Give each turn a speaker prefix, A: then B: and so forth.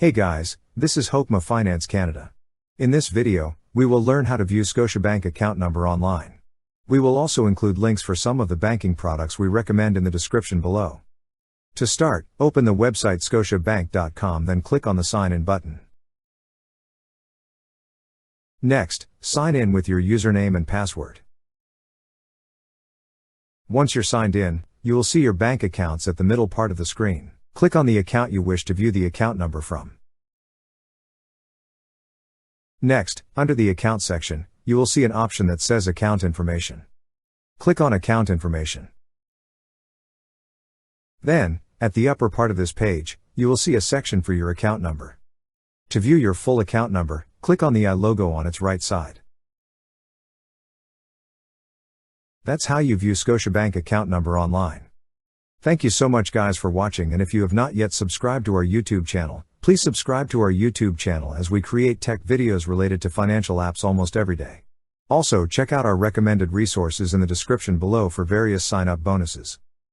A: Hey guys, this is Hokma Finance Canada. In this video, we will learn how to view Scotiabank account number online. We will also include links for some of the banking products we recommend in the description below. To start, open the website scotiabank.com, then click on the Sign In button. Next, sign in with your username and password. Once you're signed in, you will see your bank accounts at the middle part of the screen. Click on the account you wish to view the account number from. Next, under the Account section, you will see an option that says Account Information. Click on Account Information. Then, at the upper part of this page, you will see a section for your account number. To view your full account number, click on the I logo on its right side. That's how you view Scotiabank account number online. Thank you so much guys for watching, and if you have not yet subscribed to our YouTube channel, please subscribe to our YouTube channel as we create tech videos related to financial apps almost every day. Also check out our recommended resources in the description below for various sign-up bonuses.